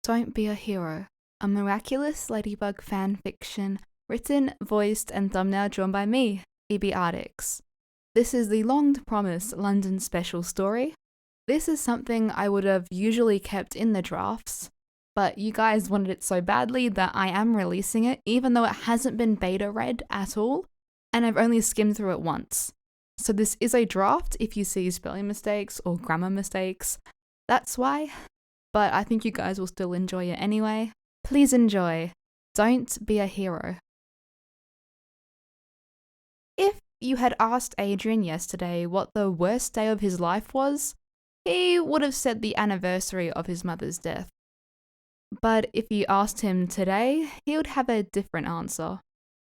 Don't Be a Hero, a Miraculous Ladybug fanfiction written, voiced, and thumbnail drawn by me, EB This is the long-promised London special story. This is something I would have usually kept in the drafts, but you guys wanted it so badly that I am releasing it, even though it hasn't been beta read at all, and I've only skimmed through it once. So this is a draft. If you see spelling mistakes or grammar mistakes, that's why. But I think you guys will still enjoy it anyway. Please enjoy. Don't Be a Hero. If you had asked Adrien yesterday what the worst day of his life was, he would have said the anniversary of his mother's death. But if you asked him today, he would have a different answer.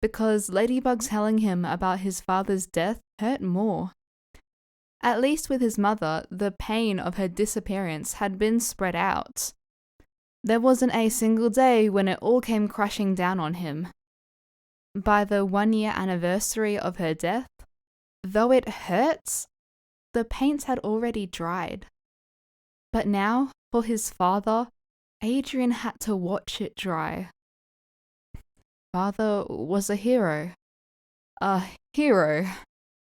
Because Ladybug telling him about his father's death hurt more. At least with his mother, the pain of her disappearance had been spread out. There wasn't a single day when it all came crashing down on him. By the 1-year anniversary of her death, though it hurts, the paint had already dried. But now, for his father, Adrien had to watch it dry. Father was a hero. A hero.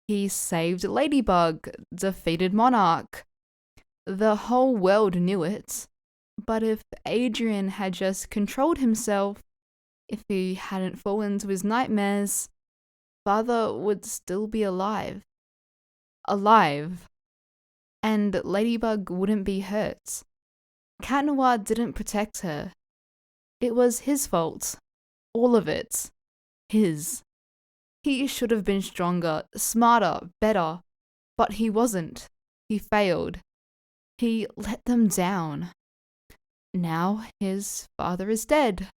He saved Ladybug, defeated Monarch. The whole world knew it. But if Adrien had just controlled himself, if he hadn't fallen to his nightmares, Father would still be alive. Alive. And Ladybug wouldn't be hurt. Cat Noir didn't protect her. It was his fault. All of it. His. He should have been stronger, smarter, better. But he wasn't. He failed. He let them down. Now his father is dead.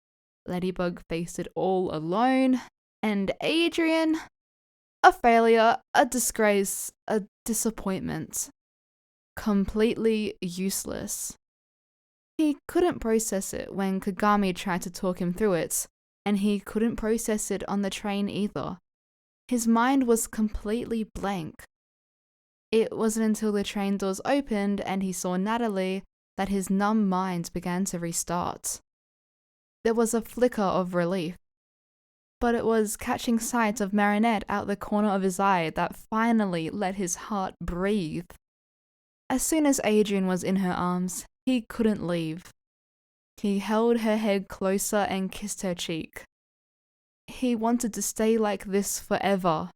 Ladybug faced it all alone. And Adrien? A failure, a disgrace, a disappointment. Completely useless. He couldn't process it when Kagami tried to talk him through it, and he couldn't process it on the train either. His mind was completely blank. It wasn't until the train doors opened and he saw Nathalie that his numb mind began to restart. There was a flicker of relief, but it was catching sight of Marinette out the corner of his eye that finally let his heart breathe. As soon as Adrien was in her arms, he couldn't leave. He held her head closer and kissed her cheek. He wanted to stay like this forever.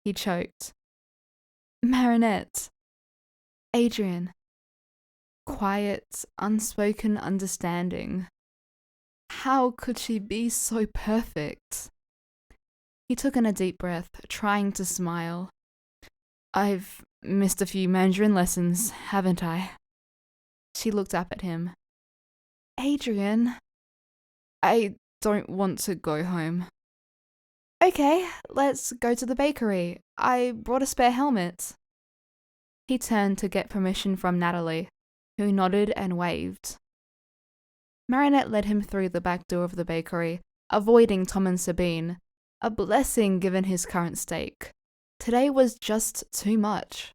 He choked. Marinette. Adrien. Quiet, unspoken understanding. How could she be so perfect? He took in a deep breath, trying to smile. I've missed a few Mandarin lessons, haven't I? She looked up at him. Adrien. I don't want to go home. Okay, let's go to the bakery. I brought a spare helmet. He turned to get permission from Nathalie, who nodded and waved. Marinette led him through the back door of the bakery, avoiding Tom and Sabine, a blessing given his current state. Today was just too much.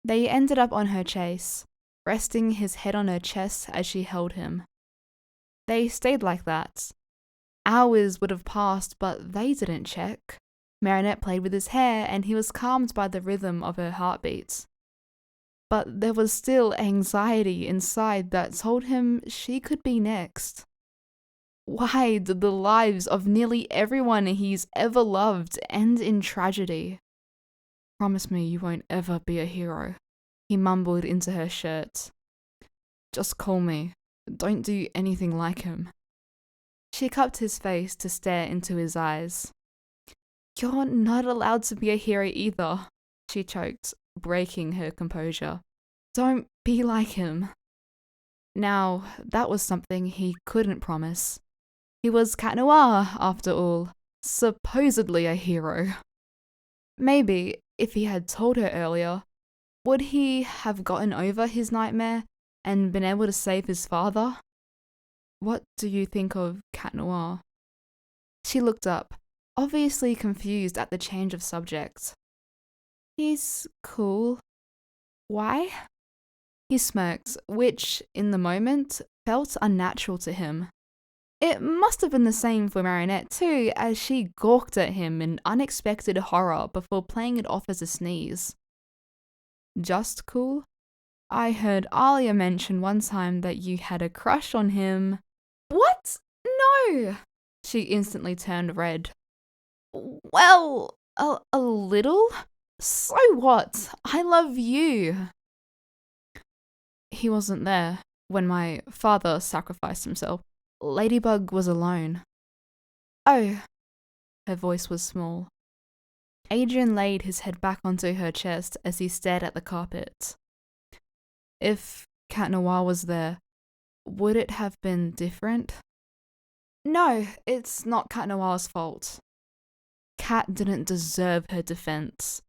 They ended up on her chase, resting his head on her chest as she held him. They stayed like that. Hours would have passed, but they didn't check. Marinette played with his hair and he was calmed by the rhythm of her heartbeat. But there was still anxiety inside that told him she could be next. Why did the lives of nearly everyone he's ever loved end in tragedy? Promise me you won't ever be a hero, he mumbled into her shirt. Just call me. Don't do anything like him. She cupped his face to stare into his eyes. You're not allowed to be a hero either, she choked, breaking her composure. Don't be like him. Now, that was something he couldn't promise. He was Cat Noir, after all, supposedly a hero. Maybe, if he had told her earlier, would he have gotten over his nightmare and been able to save his father? What do you think of Cat Noir? She looked up, obviously confused at the change of subject. He's cool. Why? He smirked, which, in the moment, felt unnatural to him. It must have been the same for Marinette too, as she gawked at him in unexpected horror before playing it off as a sneeze. Just cool? I heard Alia mention one time that you had a crush on him. What? No! She instantly turned red. Well, a little? So what? I love you. He wasn't there when my father sacrificed himself. Ladybug was alone. Oh. Her voice was small. Adrien laid his head back onto her chest as he stared at the carpet. If Cat Noir was there, would it have been different? No, it's not Cat Noir's fault. Cat didn't deserve her defense.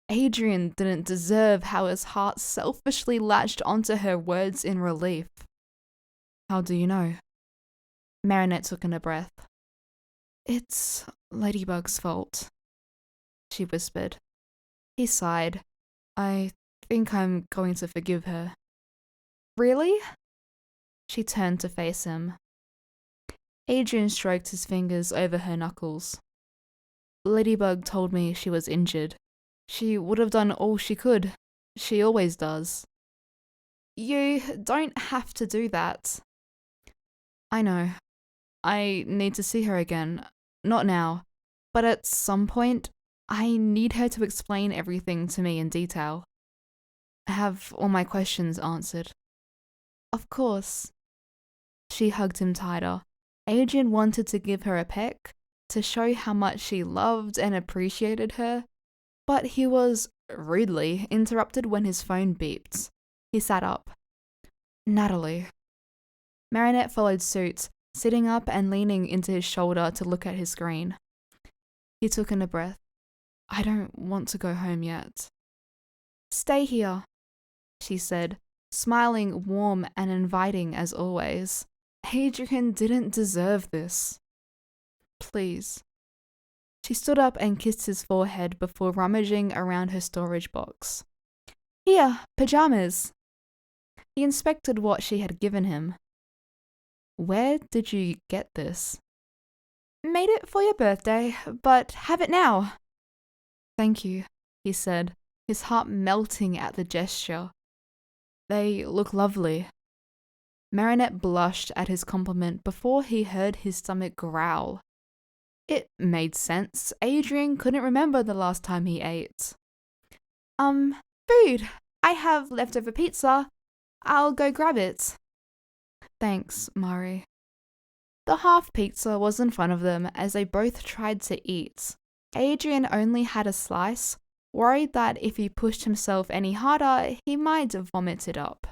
Adrien didn't deserve how his heart selfishly latched onto her words in relief. How do you know? Marinette took in a breath. It's Ladybug's fault, she whispered. He sighed. I think I'm going to forgive her. Really? She turned to face him. Adrien stroked his fingers over her knuckles. Ladybug told me she was injured. She would have done all she could. She always does. You don't have to do that. I know. I need to see her again. Not now. But at some point, I need her to explain everything to me in detail. Have all my questions answered. Of course. She hugged him tighter. Adrien wanted to give her a peck, to show how much she loved and appreciated her, but he was rudely interrupted when his phone beeped. He sat up. Nathalie. Marinette followed suit, sitting up and leaning into his shoulder to look at his screen. He took in a breath. I don't want to go home yet. Stay here, she said, smiling warm and inviting as always. Adrien didn't deserve this. Please. She stood up and kissed his forehead before rummaging around her storage box. Here, pajamas. He inspected what she had given him. Where did you get this? Made it for your birthday, but have it now. Thank you, he said, his heart melting at the gesture. They look lovely. Marinette blushed at his compliment before he heard his stomach growl. It made sense. Adrien couldn't remember the last time he ate. Food. I have leftover pizza. I'll go grab it. Thanks, Mari. The half pizza was in front of them as they both tried to eat. Adrien only had a slice, worried that if he pushed himself any harder, he might vomit it up.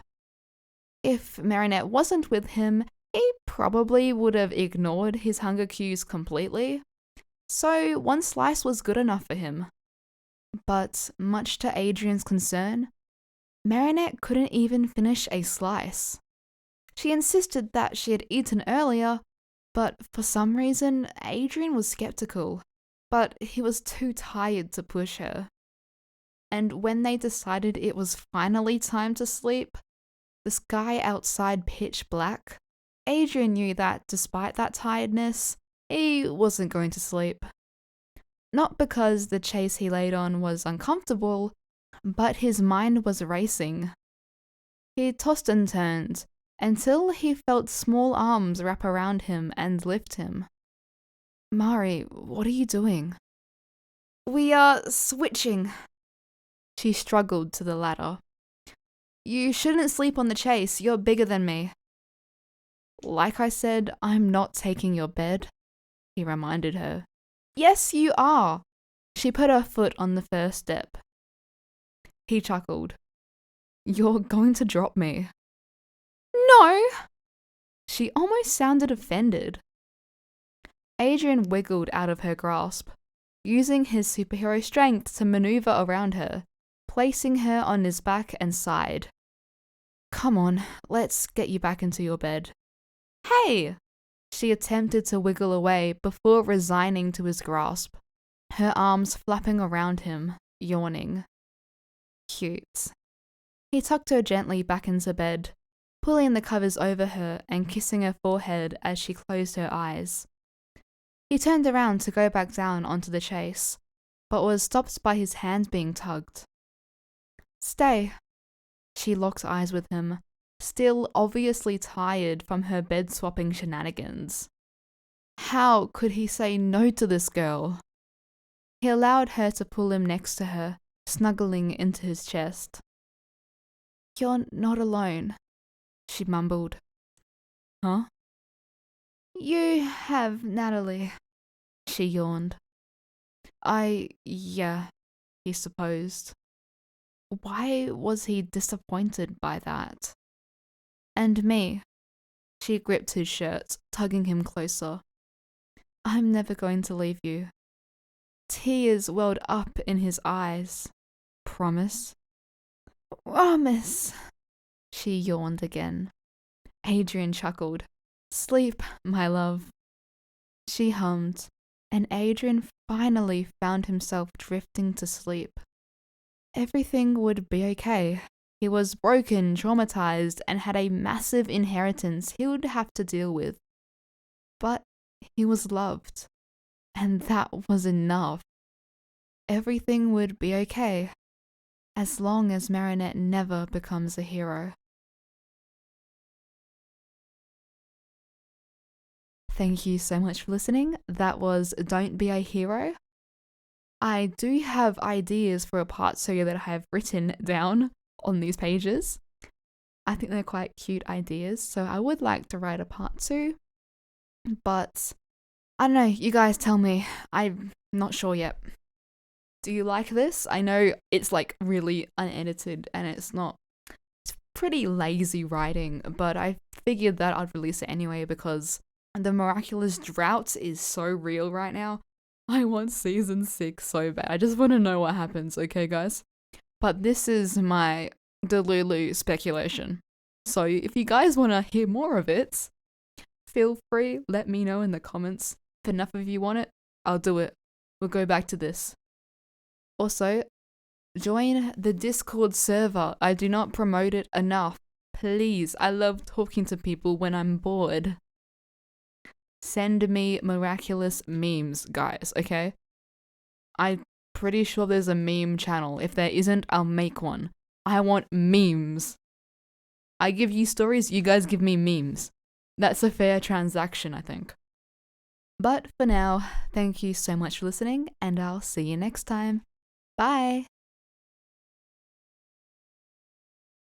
If Marinette wasn't with him, he probably would have ignored his hunger cues completely, so one slice was good enough for him. But much to Adrien's concern, Marinette couldn't even finish a slice. She insisted that she had eaten earlier, but for some reason, Adrien was skeptical, but he was too tired to push her. And when they decided it was finally time to sleep, the sky outside pitch black, Adrien knew that despite that tiredness, he wasn't going to sleep. Not because the chase he laid on was uncomfortable, but his mind was racing. He tossed and turned, until he felt small arms wrap around him and lift him. Mari, what are you doing? We are switching. She struggled to the ladder. You shouldn't sleep on the chase, you're bigger than me. Like I said, I'm not taking your bed, he reminded her. Yes, you are. She put her foot on the first step. He chuckled. You're going to drop me. No! She almost sounded offended. Adrien wiggled out of her grasp, using his superhero strength to maneuver around her, placing her on his back and side. Come on, let's get you back into your bed. Hey! She attempted to wiggle away before resigning to his grasp, her arms flapping around him, yawning. Cute. He tucked her gently back into bed, pulling the covers over her and kissing her forehead as she closed her eyes. He turned around to go back down onto the chase, but was stopped by his hand being tugged. "Stay." She locked eyes with him, still obviously tired from her bed-swapping shenanigans. How could he say no to this girl? He allowed her to pull him next to her, snuggling into his chest. "You're not alone," she mumbled. "Huh?" "You have Nathalie," she yawned. Yeah, he supposed. Why was he disappointed by that? "And me." She gripped his shirt, tugging him closer. "I'm never going to leave you." Tears welled up in his eyes. "Promise?" "Promise." She yawned again. Adrien chuckled. "Sleep, my love." She hummed, and Adrien finally found himself drifting to sleep. Everything would be okay. He was broken, traumatized, and had a massive inheritance he would have to deal with. But he was loved, and that was enough. Everything would be okay, as long as Marinette never becomes a hero. Thank you so much for listening. That was Don't Be a Hero. I do have ideas for a part 2 that I have written down on these pages. I think they're quite cute ideas, so I would like to write a part 2. But I don't know, you guys tell me. I'm not sure yet. Do you like this? I know it's like really unedited and it's pretty lazy writing, but I figured that I'd release it anyway because the Miraculous drought is so real right now. I want season 6 so bad. I just want to know what happens, okay guys? But this is my Delulu speculation. So if you guys want to hear more of it, feel free, let me know in the comments. If enough of you want it, I'll do it. We'll go back to this. Also, join the Discord server. I do not promote it enough. Please, I love talking to people when I'm bored. Send me miraculous memes, guys, okay? I'm pretty sure there's a meme channel. If there isn't, I'll make one. I want memes. I give you stories, you guys give me memes. That's a fair transaction, I think. But for now, thank you so much for listening, and I'll see you next time. Bye!